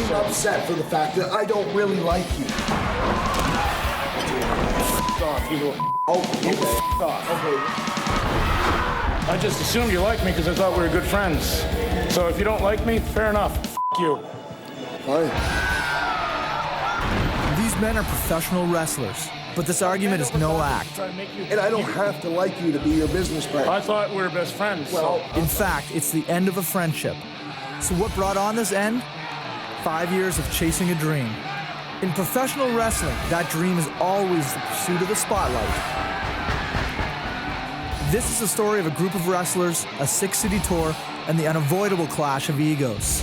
seem upset for the fact that I don't really like you. Off, you little. Oh, okay. Off. Okay. I just assumed you liked me because I thought we were good friends. So if you don't like me, fair enough. You. Fine. These men are professional wrestlers, but this argument is no act. And I don't have to like you to be your business partner. I thought we were best friends. Well, In fact, it's the end of a friendship. So what brought on this end? 5 years of chasing a dream. In professional wrestling, that dream is always the pursuit of the spotlight. This is the story of a group of wrestlers, a 6-city tour, and the unavoidable clash of egos.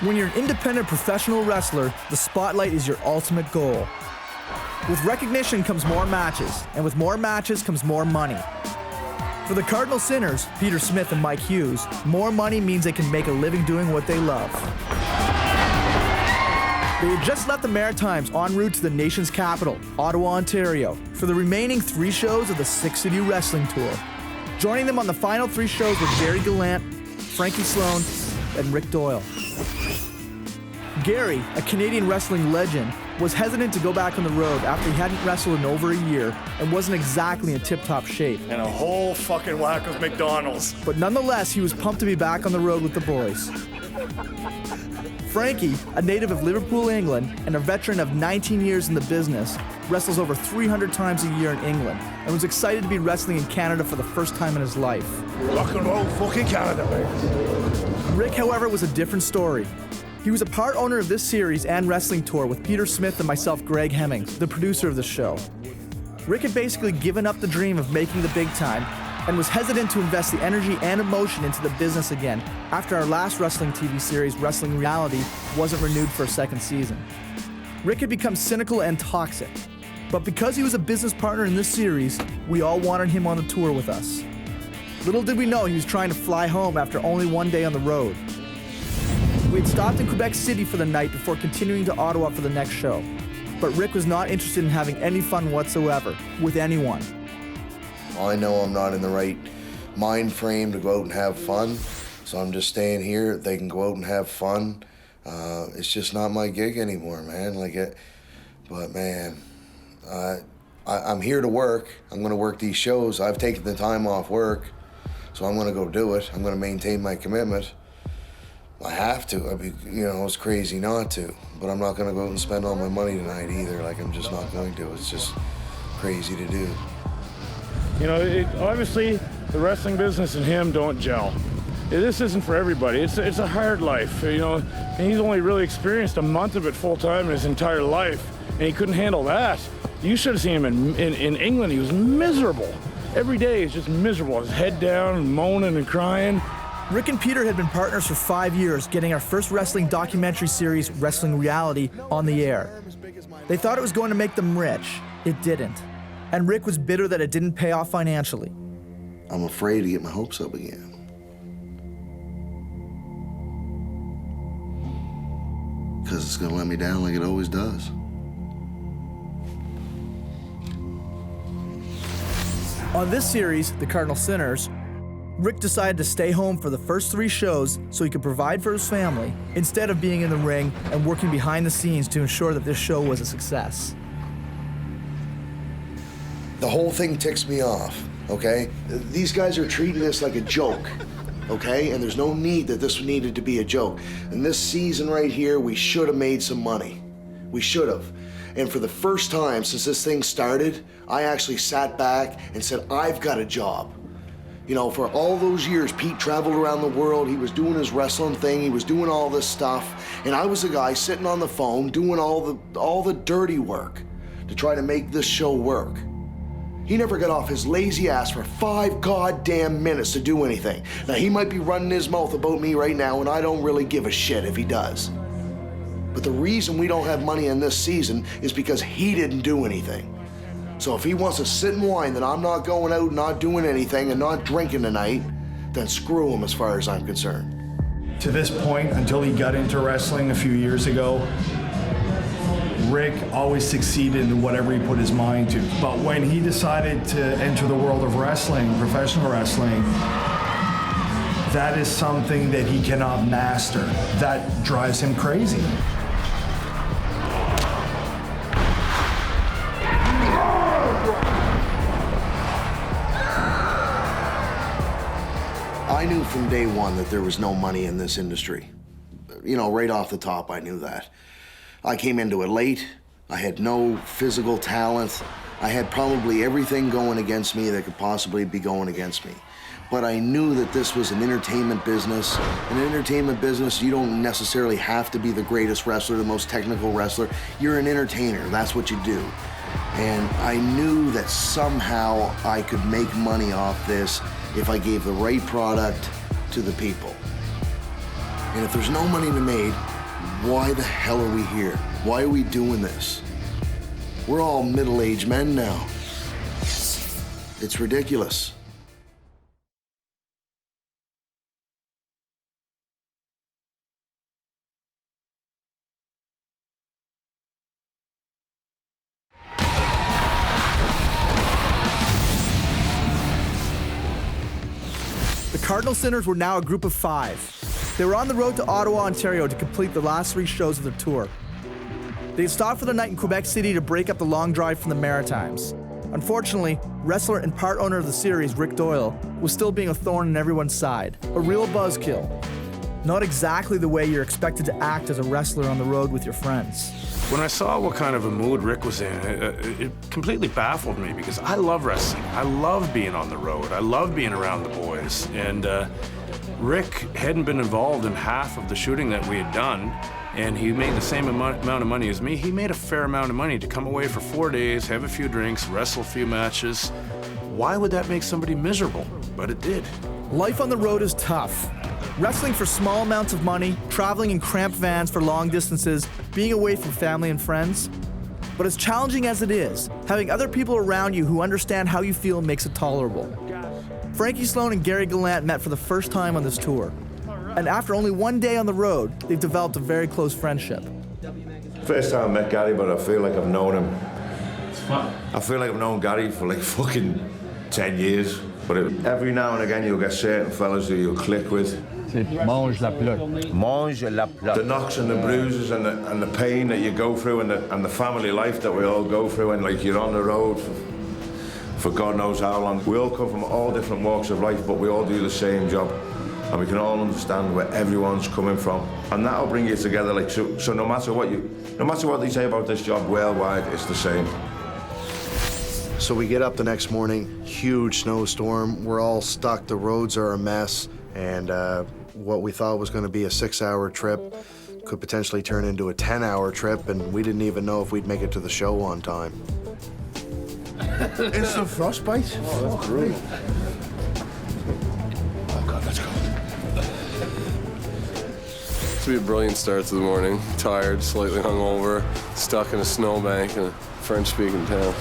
When you're an independent professional wrestler, the spotlight is your ultimate goal. With recognition comes more matches, and with more matches comes more money. For the Cardinal Sinners, Peter Smith and Mike Hughes, more money means they can make a living doing what they love. They had just left the Maritimes en route to the nation's capital, Ottawa, Ontario, for the remaining 3 shows of the 6-city wrestling tour. Joining them on the final 3 shows were Gary Gallant, Frankie Sloan, and Rick Doyle. Gary, a Canadian wrestling legend, was hesitant to go back on the road after he hadn't wrestled in over a year and wasn't exactly in tip-top shape. And a whole fucking whack of McDonald's. But nonetheless, he was pumped to be back on the road with the boys. Frankie, a native of Liverpool, England, and a veteran of 19 years in the business, wrestles over 300 times a year in England and was excited to be wrestling in Canada for the first time in his life. Rock and roll fucking Canada, man. Rick, however, was a different story. He was a part owner of this series and wrestling tour with Peter Smith and myself, Greg Hemmings, the producer of the show. Rick had basically given up the dream of making the big time and was hesitant to invest the energy and emotion into the business again after our last wrestling TV series, Wrestling Reality, wasn't renewed for a 2nd season. Rick had become cynical and toxic, but because he was a business partner in this series, we all wanted him on the tour with us. Little did we know he was trying to fly home after only 1 day on the road. We had stopped in Quebec City for the night before continuing to Ottawa for the next show. But Rick was not interested in having any fun whatsoever, with anyone. I know I'm not in the right mind frame to go out and have fun, so I'm just staying here. They can go out and have fun. It's just not my gig anymore, man. But man, I'm here to work. I'm gonna work these shows. I've taken the time off work, so I'm gonna go do it. I'm gonna maintain my commitment. I have to. It's crazy not to. But I'm not going to go out and spend all my money tonight either. I'm just not going to. It's just crazy to do. Obviously, the wrestling business and him don't gel. This isn't for everybody. It's a hard life, and he's only really experienced a month of it full-time in his entire life, and he couldn't handle that. You should have seen him in England. He was miserable. Every day he's just miserable. His head down and moaning and crying. Rick and Peter had been partners for 5 years, getting our first wrestling documentary series, Wrestling Reality, on the air. They thought it was going to make them rich. It didn't. And Rick was bitter that it didn't pay off financially. I'm afraid to get my hopes up again. Because it's going to let me down like it always does. On this series, The Cardinal Sinners, Rick decided to stay home for the first 3 shows so he could provide for his family instead of being in the ring and working behind the scenes to ensure that this show was a success. The whole thing ticks me off, okay? These guys are treating this like a joke, okay? And there's no need that this needed to be a joke. And this season right here, we should have made some money. We should have. And for the first time since this thing started, I actually sat back and said, I've got a job. For all those years, Pete traveled around the world. He was doing his wrestling thing. He was doing all this stuff. And I was the guy sitting on the phone doing all the dirty work to try to make this show work. He never got off his lazy ass for 5 goddamn minutes to do anything. Now, he might be running his mouth about me right now, and I don't really give a shit if he does. But the reason we don't have money in this season is because he didn't do anything. So if he wants to sit and whine that I'm not going out, not doing anything, and not drinking tonight, then screw him as far as I'm concerned. To this point, until he got into wrestling a few years ago, Rick always succeeded in whatever he put his mind to. But when he decided to enter the world of wrestling, professional wrestling, that is something that he cannot master. That drives him crazy. I knew from day one that there was no money in this industry. You know, right off the top, I knew that. I came into it late. I had no physical talent. I had probably everything going against me that could possibly be going against me. But I knew that this was an entertainment business. In an entertainment business, you don't necessarily have to be the greatest wrestler, the most technical wrestler. You're an entertainer. That's what you do. And I knew that somehow I could make money off this if I gave the right product to the people. And if there's no money to be made, why the hell are we here? Why are we doing this? We're all middle-aged men now. It's ridiculous. The Cardinal Sinners were now a group of 5. They were on the road to Ottawa, Ontario to complete the last 3 shows of their tour. They had stopped for the night in Quebec City to break up the long drive from the Maritimes. Unfortunately, wrestler and part owner of the series, Rick Doyle, was still being a thorn in everyone's side, a real buzzkill. Not exactly the way you're expected to act as a wrestler on the road with your friends. When I saw what kind of a mood Rick was in, it completely baffled me because I love wrestling. I love being on the road. I love being around the boys. And Rick hadn't been involved in half of the shooting that we had done, and he made the same amount of money as me. He made a fair amount of money to come away for 4 days, have a few drinks, wrestle a few matches. Why would that make somebody miserable? But it did. Life on the road is tough. Wrestling for small amounts of money, traveling in cramped vans for long distances, being away from family and friends. But as challenging as it is, having other people around you who understand how you feel makes it tolerable. Frankie Sloan and Gary Gallant met for the first time on this tour. And after only 1 day on the road, they've developed a very close friendship. First time I met Gary, but I feel like I've known him. It's fun. I feel like I've known Gary for like fucking 10 years. But every now and again you'll get certain fellas who you'll click with. Mange la plotte. Mange la plotte. The knocks and the bruises and the pain that you go through and the family life that we all go through, and like you're on the road for God knows how long. We all come from all different walks of life, but we all do the same job. And we can all understand where everyone's coming from. And that'll bring you together, like so no matter what they say about this job worldwide, it's the same. So we get up the next morning, huge snowstorm. We're all stuck, the roads are a mess, and what we thought was gonna be a 6-hour trip could potentially turn into a 10-hour trip, and we didn't even know if we'd make it to the show on time. Instant frostbite? Oh, that's brutal. Oh God, let's go. It's gonna be a brilliant start to the morning. Tired, slightly hungover, stuck in a snowbank in a French-speaking town.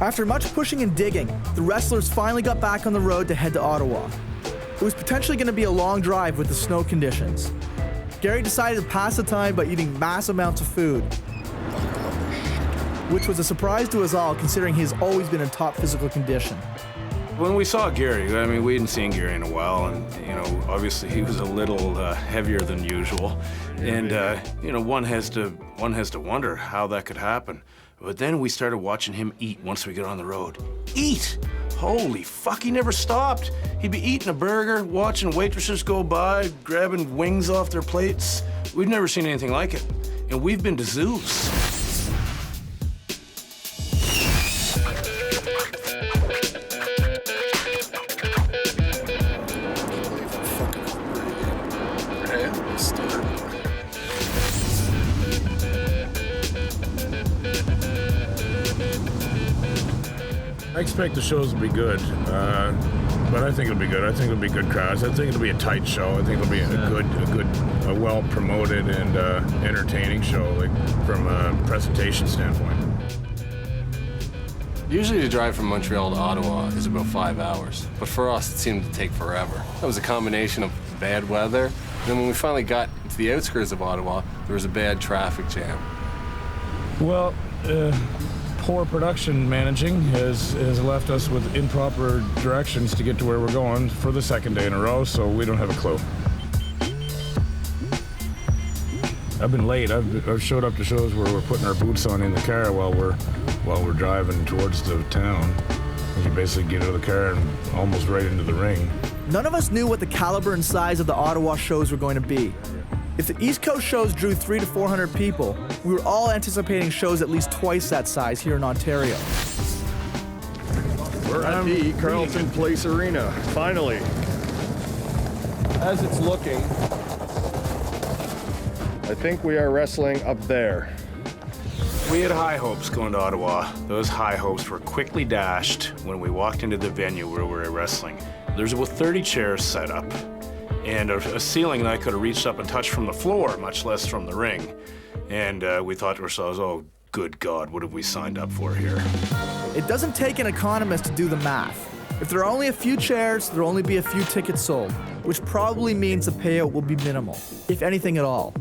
After much pushing and digging, the wrestlers finally got back on the road to head to Ottawa. It was potentially going to be a long drive with the snow conditions. Gary decided to pass the time by eating mass amounts of food, which was a surprise to us all considering he's always been in top physical condition. When we saw Gary, I mean, we hadn't seen Gary in a while, and, you know, obviously he was a little heavier than usual. And, you know, one has to wonder how that could happen. But then we started watching him eat once we got on the road. Eat! Holy fuck, he never stopped. He'd be eating a burger, watching waitresses go by, grabbing wings off their plates. We've never seen anything like it. And we've been to zoos. I expect the shows will be good, but I think it'll be good. I think it'll be good crowds. I think it'll be a tight show. I think it'll be a well-promoted and entertaining show, like from a presentation standpoint. Usually the drive from Montreal to Ottawa is about 5 hours, but for us it seemed to take forever. That was a combination of bad weather, and then when we finally got to the outskirts of Ottawa, there was a bad traffic jam. Well, poor production managing has left us with improper directions to get to where we're going for the second day in a row, so we don't have a clue. I've been late. I've showed up to shows where we're putting our boots on in the car while we're driving towards the town. And you basically get out of the car and almost right into the ring. None of us knew what the caliber and size of the Ottawa shows were going to be. If the East Coast shows drew 300 to 400 people, we were all anticipating shows at least twice that size here in Ontario. We're at the Carleton Place Arena, finally. As it's looking, I think we are wrestling up there. We had high hopes going to Ottawa. Those high hopes were quickly dashed when we walked into the venue where we were wrestling. There's about 30 chairs set up and a ceiling that I could have reached up and touched from the floor, much less from the ring. And we thought to ourselves, oh, good God, what have we signed up for here? It doesn't take an economist to do the math. If there are only a few chairs, there'll only be a few tickets sold, which probably means the payout will be minimal, if anything at all.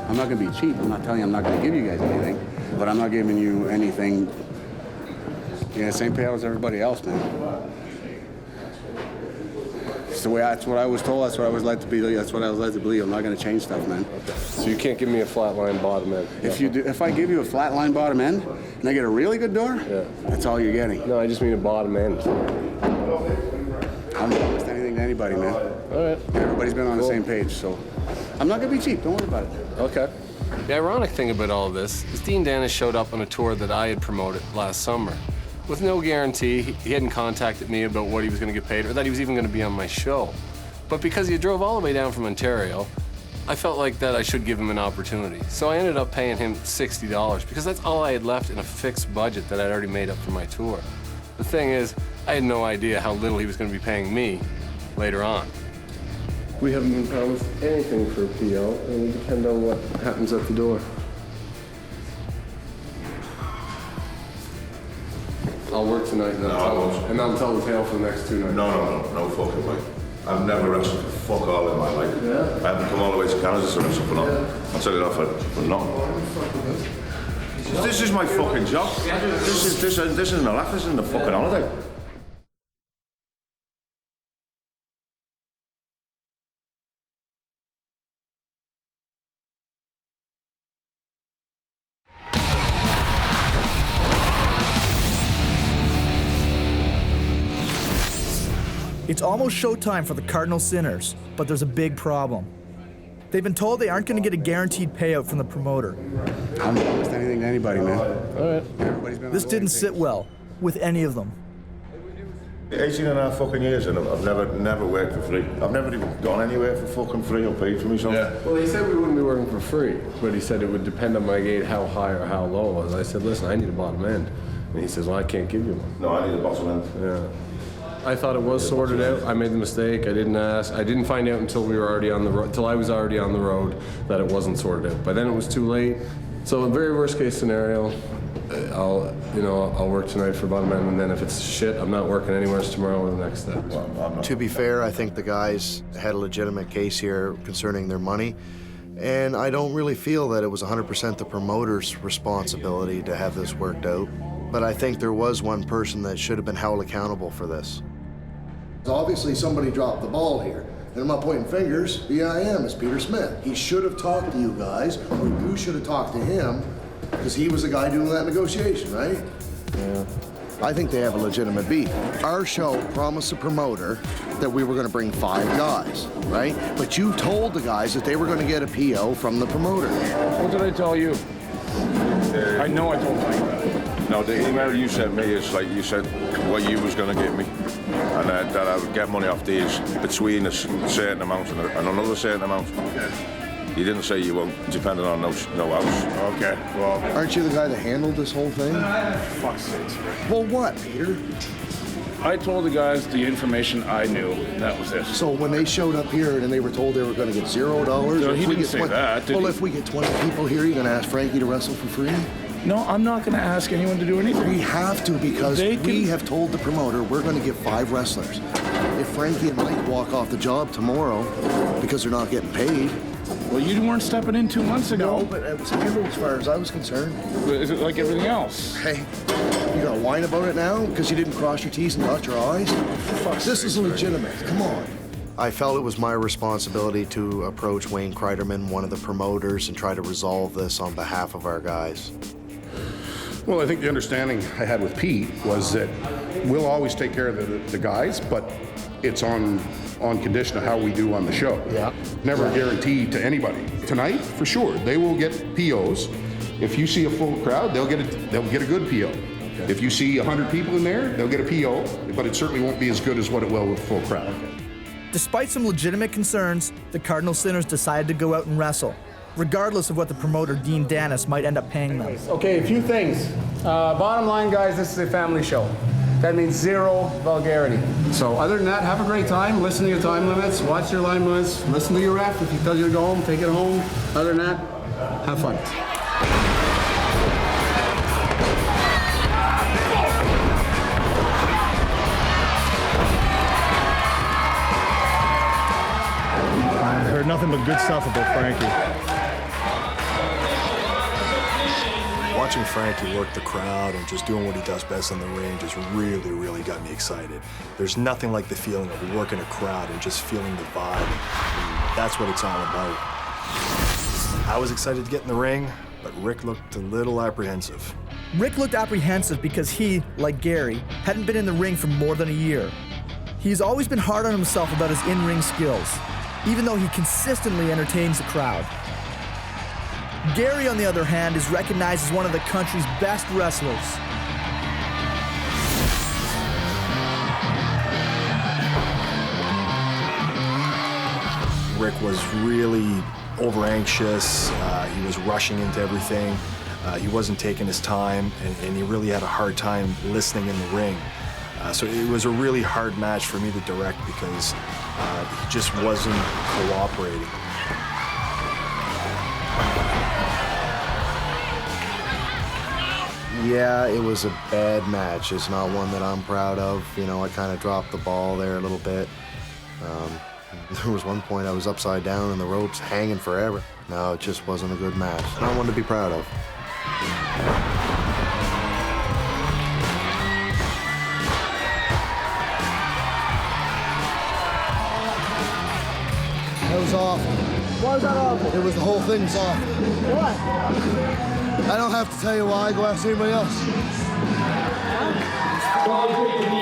I'm not going to be cheap. I'm not telling you I'm not going to give you guys anything, but I'm not giving you anything. Yeah, same payout as everybody else, man. It's the way that's what I was told. That's what I was led to believe. That's what I was led to believe. I'm not going to change stuff, man. so you can't give me a flatline bottom end. If I give you a flat line bottom end and I get a really good door, that's all you're getting. No, I just mean a bottom end. I'm not promised anything to anybody, man. All right. Everybody's been on the same page, so I'm not going to be cheap. Don't worry about it. Okay. The ironic thing about all of this is Dean Dennis showed up on a tour that I had promoted last summer. With no guarantee, he hadn't contacted me about what he was going to get paid or that he was even going to be on my show. But because he drove all the way down from Ontario, I felt like that I should give him an opportunity. So I ended up paying him $60 because that's all I had left in a fixed budget that I'd already made up for my tour. The thing is, I had no idea how little he was going to be paying me later on. We haven't been promised anything for a PO, and it depends on what happens at the door. I'll work tonight and I'll tell the tale for the next 2 nights. No fucking way. I've never wrestled for fuck all in my life. I haven't come all the way to Canada to wrestle for nothing. I'll tell you that for nothing. This is my fucking job. This isn't a laugh, this isn't a fucking holiday. It's almost showtime for the Cardinal Sinners, but there's a big problem. They've been told they aren't going to get a guaranteed payout from the promoter. I'm not promised anything to anybody, man. All right. Everybody's been on This the didn't same sit page. well with any of them. 18 and a half fucking years and I've never worked for free. I've never even gone anywhere for fucking free or paid for myself. Well, he said we wouldn't be working for free, but he said it would depend on my gate how high or how low it was. I said, listen, I need a bottom end. And he says, well, I can't give you one. No, I need a bottom end. Yeah. I thought it was sorted out. I made the mistake. I didn't ask. I didn't find out until we were already on the road, until I was already on the road, that it wasn't sorted out. By then it was too late. So a very worst case scenario, I'll work tonight for bottom end, and then if it's shit, I'm not working anywhere tomorrow or the next day. Well, To be fair, I think the guys had a legitimate case here concerning their money, and I don't really feel that it was 100% the promoter's responsibility to have this worked out, but I think there was one person that should have been held accountable for this. Obviously, somebody dropped the ball here. And I'm not pointing fingers. The I am is Peter Smith. He should have talked to you guys, or you should have talked to him, because he was the guy doing that negotiation, right? Yeah. I think they have a legitimate beef. Our show promised the promoter that we were going to bring 5 guys, right? But you told the guys that they were going to get a PO from the promoter. What did I tell you? I know I told Mike that. No, the email you sent me is like you said what you was going to give me. and that I would get money off these between a certain amount and another certain amount. You didn't say you won't, depending on no house. Okay, well... Aren't you the guy that handled this whole thing? Fuck's sakes, Rick. Well, what, Peter? I told the guys the information I knew. That was it. So when they showed up here and they were told they were going to get $0, No, he if we didn't get say that, did well, he? if we get 20 people here, you're going to ask Frankie to wrestle for free? No, I'm not going to ask anyone to do anything. We have to, because we have told the promoter we're going to get 5 wrestlers. If Frankie and Mike walk off the job tomorrow because they're not getting paid... Well, you weren't stepping in 2 months ago. No, but it was handled as far as I was concerned. Is it like everything else? Hey, you gonna whine about it now because you didn't cross your T's and dot your I's? This is legitimate. Come on. I felt it was my responsibility to approach Wayne Kreiderman, one of the promoters, and try to resolve this on behalf of our guys. Well, I think the understanding I had with Pete was that we'll always take care of the guys, but it's on condition of how we do on the show. Yeah. Never guaranteed to anybody. Tonight, for sure, they will get POs. If you see a full crowd, they'll get a good PO. Okay. If you see 100 people in there, they'll get a PO, but it certainly won't be as good as what it will with a full crowd. Okay. Despite some legitimate concerns, the Cardinal Sinners decided to go out and wrestle, regardless of what the promoter, Dean Dennis, might end up paying them. Okay, a few things. Bottom line, guys, this is a family show. That means 0 vulgarity. So other than that, have a great time. Listen to your time limits. Watch your line limits. Listen to your ref. If he tells you to go home, take it home. Other than that, have fun. I heard nothing but good stuff about Frankie. Watching Frankie work the crowd and just doing what he does best in the ring just really, really got me excited. There's nothing like the feeling of working a crowd and just feeling the vibe. And that's what it's all about. I was excited to get in the ring, but Rick looked a little apprehensive. Rick looked apprehensive because he, like Gary, hadn't been in the ring for more than a year. He's always been hard on himself about his in-ring skills, even though he consistently entertains the crowd. Gary, on the other hand, is recognized as one of the country's best wrestlers. Rick was really over-anxious. He was rushing into everything. He wasn't taking his time, and he really had a hard time listening in the ring. So it was a really hard match for me to direct because he just wasn't cooperating. Yeah, it was a bad match. It's not one that I'm proud of. You know, I kind of dropped the ball there a little bit. There was one point I was upside down and the ropes hanging forever. No, it just wasn't a good match. Not one to be proud of. That was awful. Why was that awful? It was the whole thing was awful. What? I don't have to tell you why. Go ask anybody else.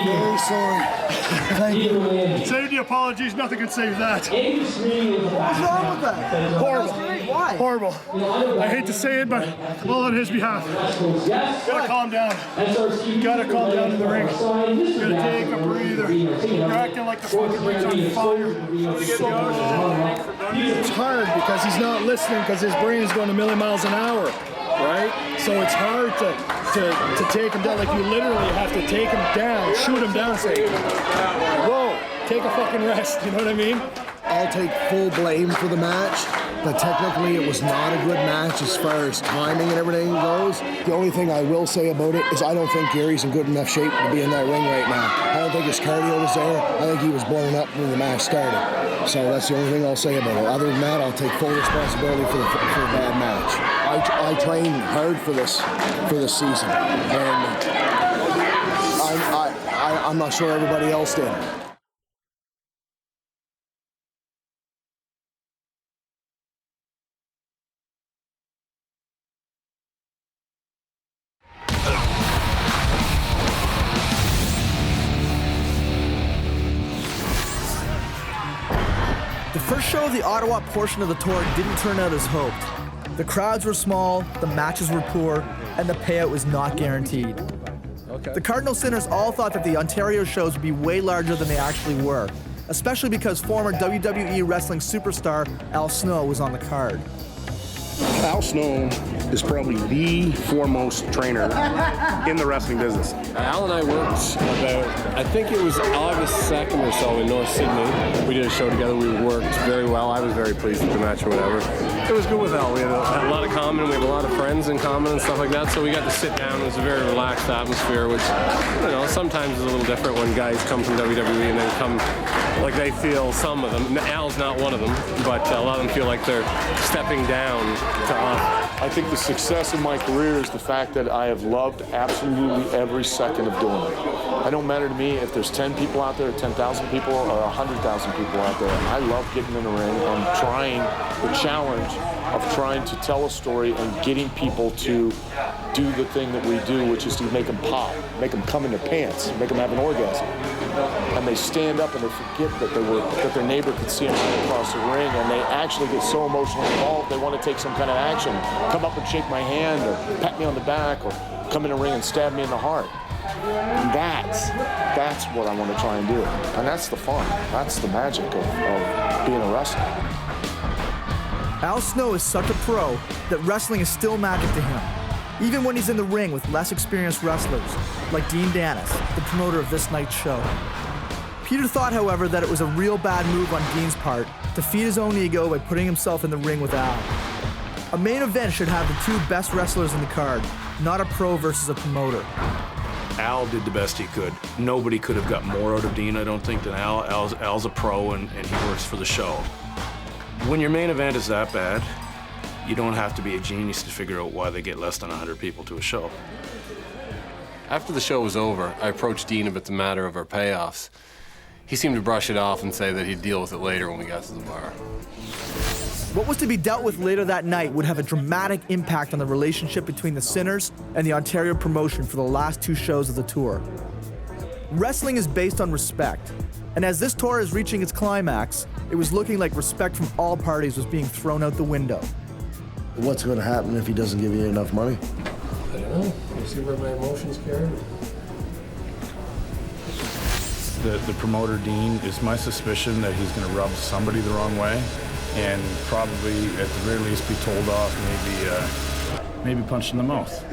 Very sorry. Thank you. Save the apologies, nothing can save that. What's wrong with that? Horrible. Why? Horrible. I hate to say it, but all on his behalf. Gotta calm down. Gotta calm down in the ring. Gotta take a breather. You're acting like the fucking ring's on fire. It's hard because he's not listening because his brain's going a million miles an hour, right? So it's hard to take him down. Like you literally have to take him down, shoot him down, say, whoa, take a fucking rest. You know what I mean? I'll take full blame for the match, but technically it was not a good match as far as timing and everything goes. The only thing I will say about it is I don't think Gary's in good enough shape to be in that ring right now. I don't think his cardio was there. I think he was blown up when the match started. So that's the only thing I'll say about it. Other than that, I'll take full responsibility for the bad match. I trained hard for this season, and I'm not sure everybody else did. The first show of the Ottawa portion of the tour didn't turn out as hoped. The crowds were small, the matches were poor, and the payout was not guaranteed. The Cardinal Sinners all thought that the Ontario shows would be way larger than they actually were, especially because former WWE wrestling superstar Al Snow was on the card. Al Snow is probably the foremost trainer in the wrestling business. Al and I worked about, I think it was August 2nd or so in North Sydney. We did a show together. We worked very well. I was very pleased with the match or whatever. It was good with Al. We had a lot of common. We have a lot of friends in common and stuff like that. So we got to sit down. It was a very relaxed atmosphere, which, you know, sometimes is a little different when guys come from WWE and then come like they feel, some of them. Al's not one of them, but a lot of them feel like they're stepping down to us. I think the success of my career is the fact that I have loved absolutely every second of doing it. It don't matter to me if there's 10 people out there, 10,000 people, or 100,000 people out there. I love getting in the ring and trying the challenge of trying to tell a story and getting people to do the thing that we do, which is to make them pop, make them come in their pants, make them have an orgasm. And they stand up and they forget that their neighbor could see them across the ring, and they actually get so emotionally involved they want to take some kind of action, come up and shake my hand or pat me on the back or come in the ring and stab me in the heart. And that's what I want to try and do. And that's the fun. That's the magic of being a wrestler. Al Snow is such a pro that wrestling is still magic to him, even when he's in the ring with less experienced wrestlers, like Dean Danis, the promoter of this night's show. Peter thought, however, that it was a real bad move on Dean's part to feed his own ego by putting himself in the ring with Al. A main event should have the two best wrestlers in the card, not a pro versus a promoter. Al did the best he could. Nobody could have got more out of Dean, I don't think, than Al. Al's a pro and he works for the show. When your main event is that bad, you don't have to be a genius to figure out why they get less than 100 people to a show. After the show was over, I approached Dean about the matter of our payoffs. He seemed to brush it off and say that he'd deal with it later when we got to the bar. What was to be dealt with later that night would have a dramatic impact on the relationship between the Sinners and the Ontario promotion for the last two shows of the tour. Wrestling is based on respect, and as this tour is reaching its climax, it was looking like respect from all parties was being thrown out the window. What's going to happen if he doesn't give you enough money? I don't know. You see where my emotions carry me? The promoter, Dean, it's my suspicion that he's going to rub somebody the wrong way and probably, at the very least, be told off, maybe punched in the mouth.